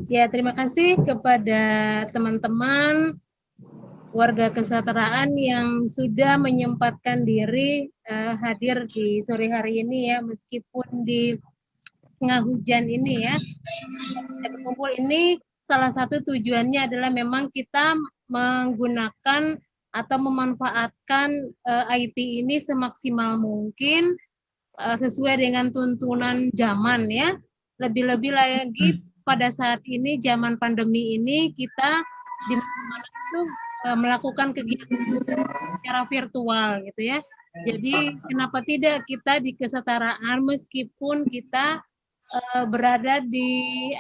Ya, terima kasih kepada teman-teman warga kesejahteraan yang sudah menyempatkan diri hadir di sore hari ini ya, meskipun di tengah hujan ini ya. Berkumpul ini salah satu tujuannya adalah memang kita menggunakan atau memanfaatkan IT ini semaksimal mungkin sesuai dengan tuntunan zaman ya. Lebih-lebih lagi pada saat ini zaman pandemi ini kita di mana-mana itu melakukan kegiatan secara virtual gitu ya. Jadi kenapa tidak kita di kesetaraan meskipun kita berada di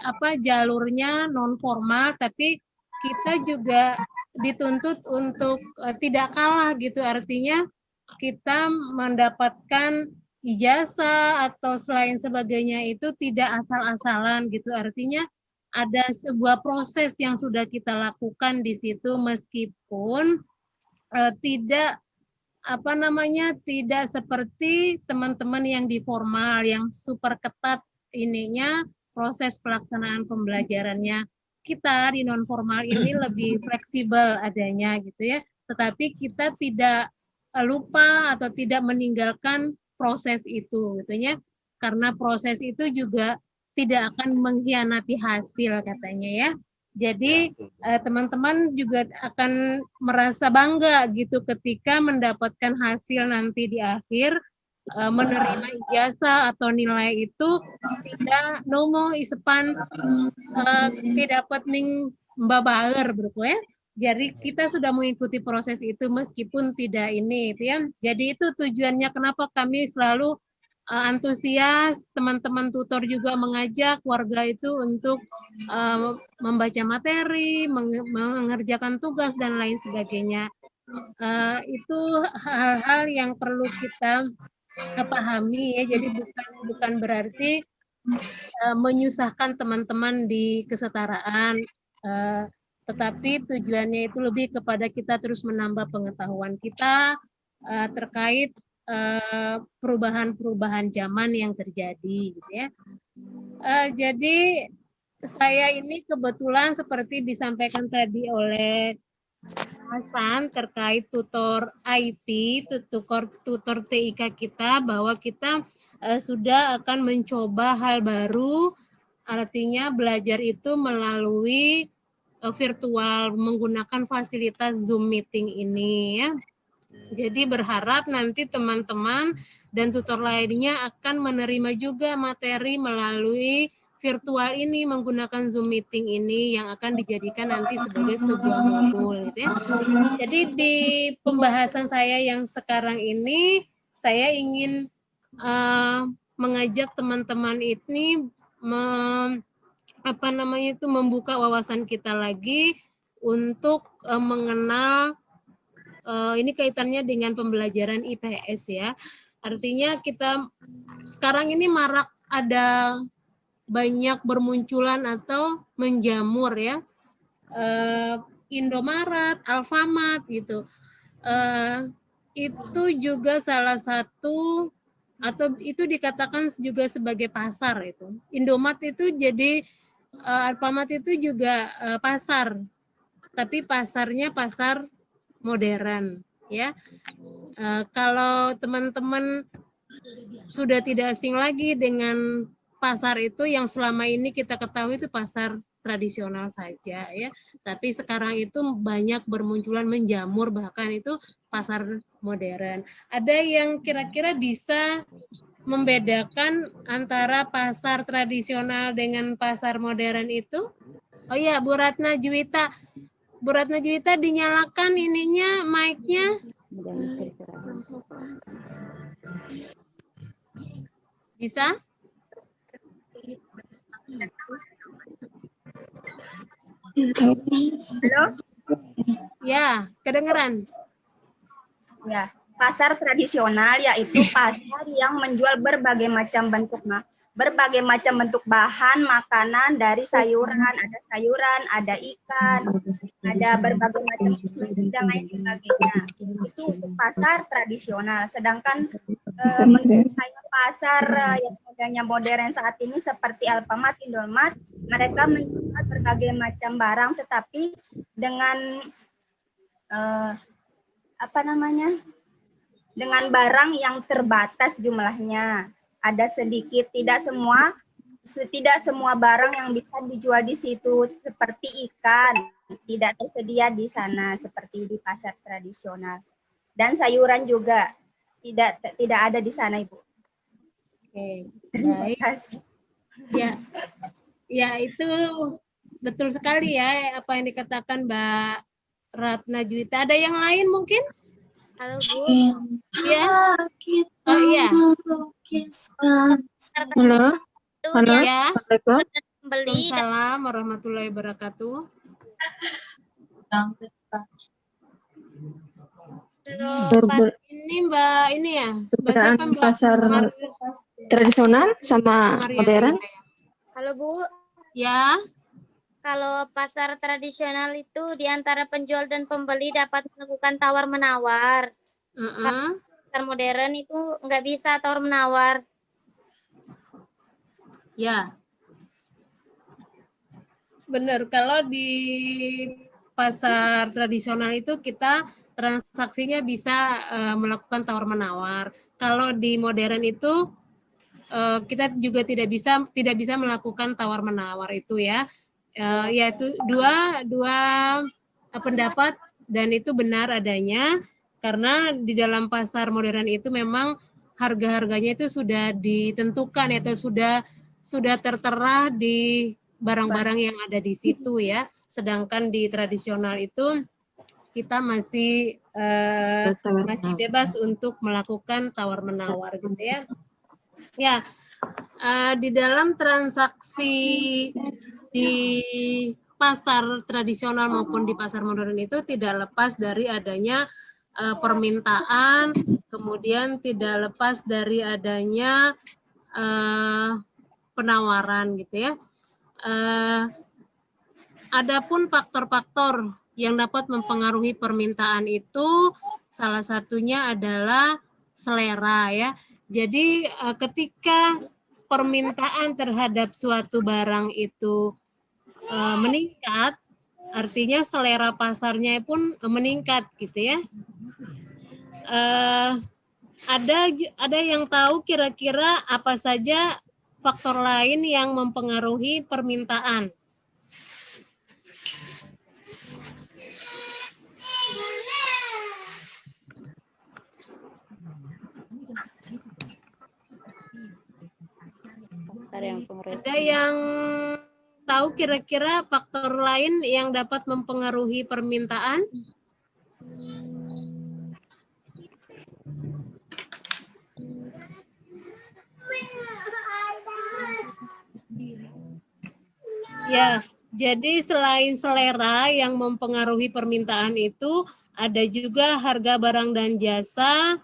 jalurnya non formal, tapi kita juga dituntut untuk tidak kalah gitu, artinya kita mendapatkan ijazah atau selain sebagainya itu tidak asal-asalan gitu, artinya ada sebuah proses yang sudah kita lakukan di situ meskipun tidak tidak seperti teman-teman yang di formal yang super ketat ininya proses pelaksanaan pembelajarannya. Kita di non formal ini lebih fleksibel adanya gitu ya. Tetapi kita tidak lupa atau tidak meninggalkan proses itu gitu ya. Karena proses itu juga tidak akan mengkhianati hasil katanya ya. Jadi teman-teman juga akan merasa bangga gitu ketika mendapatkan hasil nanti di akhir menerima ijazah atau nilai itu tidak nomo isepan tidak pening babaer berku ya. Jadi kita sudah mengikuti proses itu meskipun tidak ini itu ya. Jadi itu tujuannya kenapa kami selalu antusias, teman-teman tutor juga mengajak warga itu untuk membaca materi, mengerjakan tugas dan lain sebagainya. Itu hal-hal yang perlu kita pahami ya. Jadi bukan berarti menyusahkan teman-teman di kesetaraan, tetapi tujuannya itu lebih kepada kita terus menambah pengetahuan kita terkait perubahan-perubahan zaman yang terjadi gitu ya. Jadi saya ini kebetulan seperti disampaikan tadi oleh Hasan terkait tutor IT, tutor TIK kita bahwa kita sudah akan mencoba hal baru, artinya belajar itu melalui virtual menggunakan fasilitas Zoom meeting ini ya. Jadi berharap nanti teman-teman dan tutor lainnya akan menerima juga materi melalui virtual ini menggunakan Zoom meeting ini yang akan dijadikan nanti sebagai sebuah modul gitu ya. Jadi di pembahasan saya yang sekarang ini saya ingin mengajak teman-teman ini membuka wawasan kita lagi untuk mengenal ini kaitannya dengan pembelajaran IPS ya. Artinya kita sekarang ini marak ada banyak bermunculan atau menjamur ya. Indomaret, Alfamart gitu. Itu juga salah satu atau itu dikatakan juga sebagai pasar itu. Indomaret itu jadi Alfamart itu juga pasar. Tapi pasarnya pasar modern ya. Kalau teman-teman sudah tidak asing lagi dengan pasar itu yang selama ini kita ketahui itu pasar tradisional saja ya. Tapi sekarang itu banyak bermunculan menjamur bahkan itu pasar modern. Ada yang kira-kira bisa membedakan antara pasar tradisional dengan pasar modern itu? Oh ya, Bu Ratna Juwita. Bu Ratna Juwita dinyalakan ininya mic-nya. Bisa? Halo? Ya, kedengeran. Ya, pasar tradisional yaitu pasar yang menjual berbagai macam bentuk bahan makanan dari sayuran, ada ikan, ada berbagai macam dan lain sebagainya. Itu untuk pasar tradisional. Sedangkan menurut saya pasar yang adanya modern saat ini seperti Alfamart, Indomart, mereka menjual berbagai macam barang, tetapi dengan dengan barang yang terbatas jumlahnya. Ada sedikit, tidak semua barang yang bisa dijual di situ, seperti ikan tidak tersedia di sana seperti di pasar tradisional, dan sayuran juga tidak ada di sana, Ibu. Oke, Terima baik. kasih. Ya itu betul sekali ya apa yang dikatakan Mbak Ratna Juwita. Ada yang lain mungkin? Halo Bu. Ya. Oh iya. Halo. Halo. Ya. Assalamualaikum. Waalaikumsalam warahmatullahi wabarakatuh. Ini Mbak ini ya. Mbak siapa Mbak? Pasar tradisional sama modern. Halo Bu. Ya. Kalau pasar tradisional itu di antara penjual dan pembeli dapat melakukan tawar-menawar. Pasar modern itu nggak bisa tawar-menawar. Ya. Benar, kalau di pasar tradisional itu kita transaksinya bisa melakukan tawar-menawar. Kalau di modern itu kita juga tidak bisa melakukan tawar-menawar itu ya. Yaitu dua pendapat dan itu benar adanya karena di dalam pasar modern itu memang harga-harganya itu sudah ditentukan atau sudah tertera di barang-barang yang ada di situ ya. Sedangkan di tradisional itu kita masih bebas untuk melakukan tawar-menawar gitu ya. Ya, di dalam transaksi di pasar tradisional maupun di pasar modern itu tidak lepas dari adanya permintaan, kemudian tidak lepas dari adanya penawaran gitu ya. Adapun faktor-faktor yang dapat mempengaruhi permintaan itu salah satunya adalah selera ya. Jadi ketika permintaan terhadap suatu barang itu meningkat, artinya selera pasarnya pun meningkat gitu ya. Ada yang tahu kira-kira apa saja faktor lain yang mempengaruhi permintaan? Ada yang tahu kira-kira faktor lain yang dapat mempengaruhi permintaan? Ya, jadi selain selera yang mempengaruhi permintaan itu, ada juga harga barang dan jasa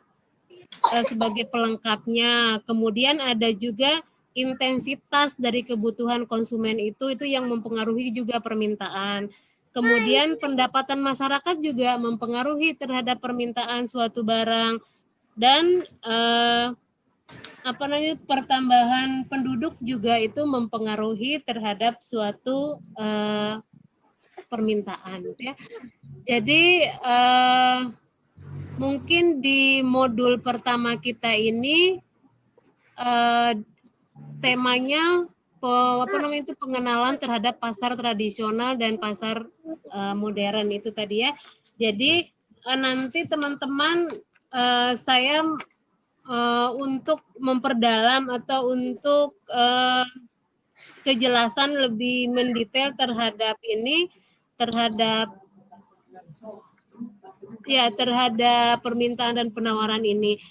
sebagai pelengkapnya. Kemudian ada juga intensitas dari kebutuhan konsumen itu yang mempengaruhi juga permintaan. Kemudian pendapatan masyarakat juga mempengaruhi terhadap permintaan suatu barang dan pertambahan penduduk juga itu mempengaruhi terhadap suatu permintaan ya. Jadi mungkin di modul pertama kita ini temanya pengenalan terhadap pasar tradisional dan pasar modern itu tadi ya. Jadi nanti teman-teman saya untuk memperdalam atau untuk kejelasan lebih mendetail terhadap permintaan dan penawaran ini.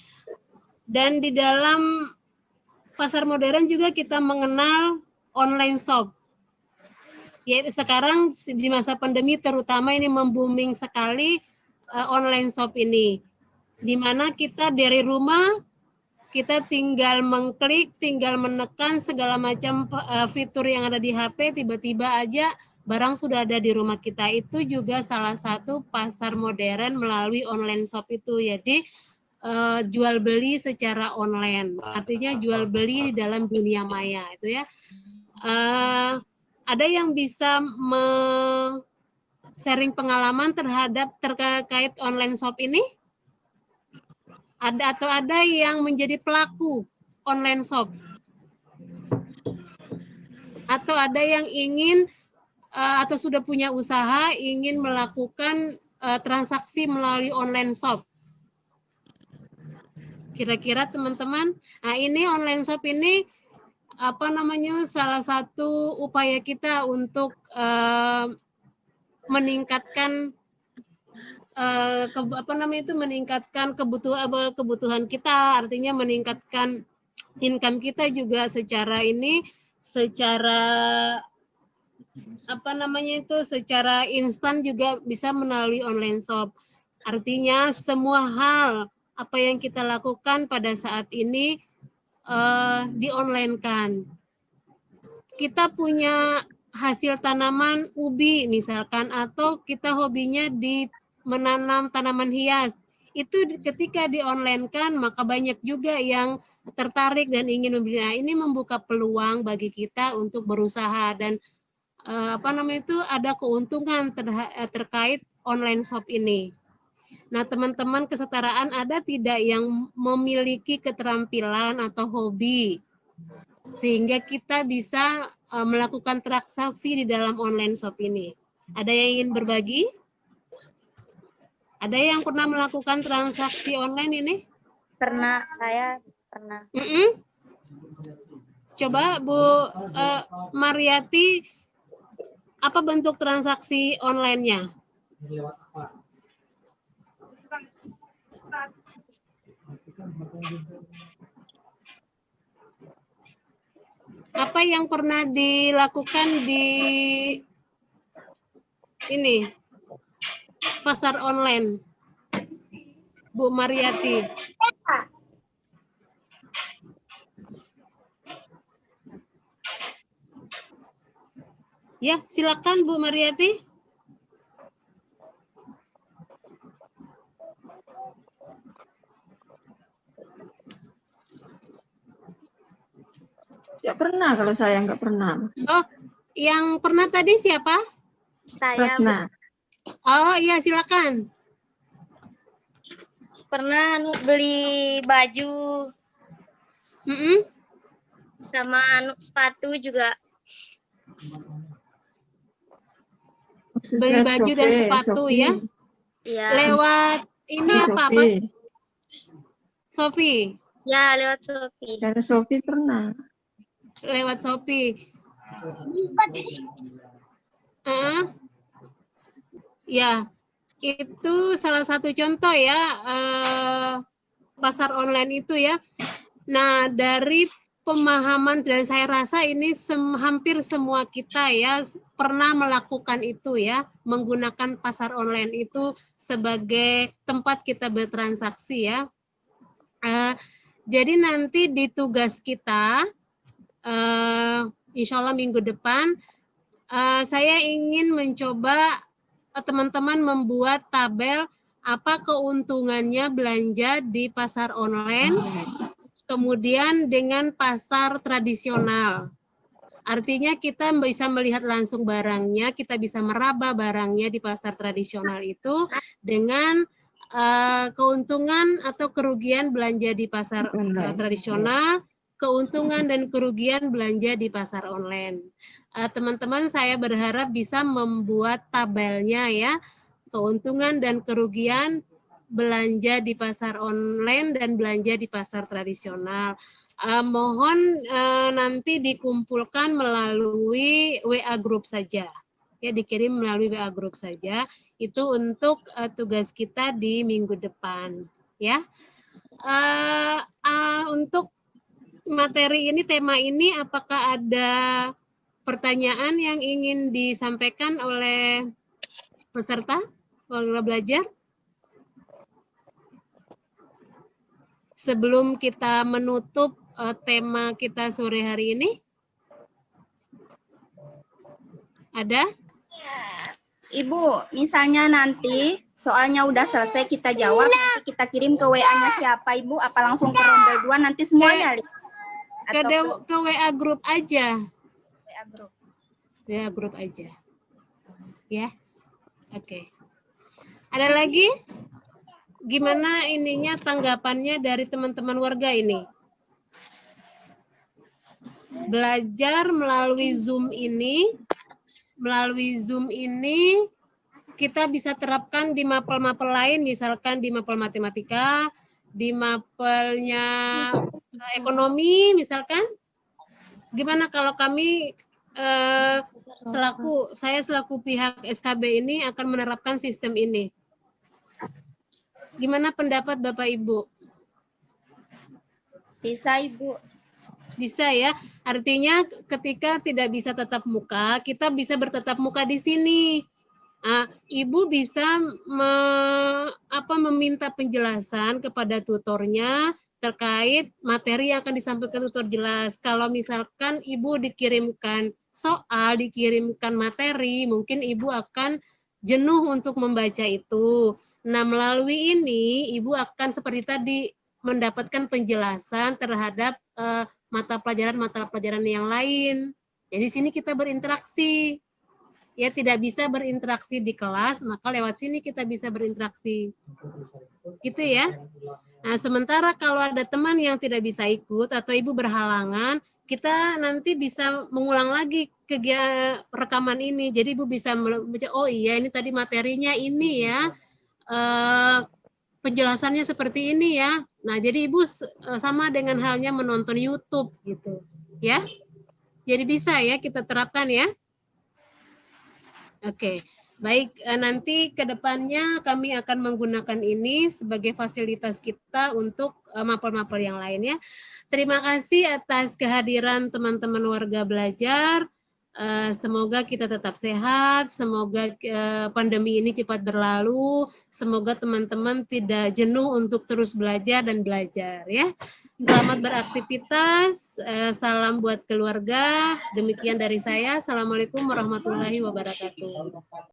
Dan di dalam pasar modern juga kita mengenal online shop. Yaitu sekarang di masa pandemi terutama ini membooming sekali online shop ini. Di mana kita dari rumah kita tinggal mengklik, tinggal menekan segala macam fitur yang ada di HP, tiba-tiba aja barang sudah ada di rumah kita. Itu juga salah satu pasar modern melalui online shop itu. Jadi jual beli secara online, artinya jual beli di dalam dunia maya itu ya. Ada yang bisa sharing pengalaman terkait online shop ini? Ada yang menjadi pelaku online shop? Atau ada yang ingin atau sudah punya usaha ingin melakukan transaksi melalui online shop? Kira-kira teman-teman, nah ini online shop ini salah satu upaya kita untuk meningkatkan meningkatkan kebutuhan kita, artinya meningkatkan income kita juga secara secara instan juga bisa melalui online shop. Artinya semua hal apa yang kita lakukan pada saat ini di-online-kan. Kita punya hasil tanaman ubi misalkan, atau kita hobinya di menanam tanaman hias. Itu ketika di-online-kan, maka banyak juga yang tertarik dan ingin membeli. Nah, ini membuka peluang bagi kita untuk berusaha dan ada keuntungan terkait online shop ini. Nah, teman-teman kesetaraan ada tidak yang memiliki keterampilan atau hobi sehingga kita bisa melakukan transaksi di dalam online shop ini? Ada yang ingin berbagi? Ada yang pernah melakukan transaksi online ini? Pernah, saya pernah. Coba Bu Mariati, apa bentuk transaksi online-nya? Apa yang pernah dilakukan di ini pasar online, Bu Mariati? Ya, silakan Bu Mariati. Nggak pernah, kalau saya nggak pernah. Oh, yang pernah tadi siapa? Saya Pernah. Oh iya, silakan. pernah beli baju sama sepatu juga. Beli baju dan sepatu ya? Iya. Lewat ini apa? Shopee. Ya, lewat Shopee. Dari Shopee pernah. Lewat Shopee. Ya, itu salah satu contoh ya pasar online itu ya. Nah, dari pemahaman dan saya rasa ini hampir semua kita ya pernah melakukan itu ya, menggunakan pasar online itu sebagai tempat kita bertransaksi ya. Jadi nanti di tugas kita, insya Allah minggu depan, saya ingin mencoba teman-teman membuat tabel apa keuntungannya belanja di pasar online, kemudian dengan pasar tradisional. Artinya kita bisa melihat langsung barangnya, kita bisa meraba barangnya di pasar tradisional itu dengan keuntungan atau kerugian belanja di pasar tradisional, keuntungan dan kerugian belanja di pasar online. Teman-teman, saya berharap bisa membuat tabelnya ya, keuntungan dan kerugian belanja di pasar online dan belanja di pasar tradisional. Mohon nanti dikumpulkan melalui WA group saja. Ya, dikirim melalui WA group saja. Itu untuk tugas kita di minggu depan. Ya. Untuk materi ini, tema ini, apakah ada pertanyaan yang ingin disampaikan oleh peserta belajar? Sebelum kita menutup tema kita sore hari ini? Ada? Ibu, misalnya nanti soalnya udah selesai kita jawab, nanti kita kirim ke WA-nya siapa Ibu, apa langsung ke rombel 2 nanti semuanya lihat? Atau Ke WA grup aja. WA grup. WA grup aja. Ya. Oke. Ada lagi? Gimana ininya tanggapannya dari teman-teman warga ini? Belajar melalui Zoom ini kita bisa terapkan di mapel-mapel lain, misalkan di mapel matematika, di mapelnya ekonomi misalkan. Gimana kalau kami saya selaku pihak SKB ini akan menerapkan sistem ini? Gimana pendapat Bapak Ibu? Bisa Ibu. Bisa ya, artinya ketika tidak bisa tatap muka, kita bisa bertatap muka di sini. Ibu bisa meminta penjelasan kepada tutornya terkait materi yang akan disampaikan tutor jelas. Kalau misalkan Ibu dikirimkan soal, dikirimkan materi, mungkin Ibu akan jenuh untuk membaca itu. Nah, melalui ini Ibu akan seperti tadi mendapatkan penjelasan terhadap mata pelajaran yang lain. Jadi sini kita berinteraksi. Ya, tidak bisa berinteraksi di kelas, maka lewat sini kita bisa berinteraksi. Gitu ya. Nah, sementara kalau ada teman yang tidak bisa ikut atau Ibu berhalangan, kita nanti bisa mengulang lagi kegiatan rekaman ini. Jadi Ibu bisa membaca, oh iya ini tadi materinya ini ya. Penjelasannya seperti ini ya. Nah, jadi Ibu sama dengan halnya menonton YouTube gitu, ya. Jadi bisa ya kita terapkan ya. Oke, baik, nanti ke depannya kami akan menggunakan ini sebagai fasilitas kita untuk mapel-mapel yang lain ya. Terima kasih atas kehadiran teman-teman warga belajar. Semoga kita tetap sehat, semoga pandemi ini cepat berlalu, semoga teman-teman tidak jenuh untuk terus belajar dan belajar ya. Selamat beraktivitas, salam buat keluarga, demikian dari saya. Assalamualaikum warahmatullahi wabarakatuh.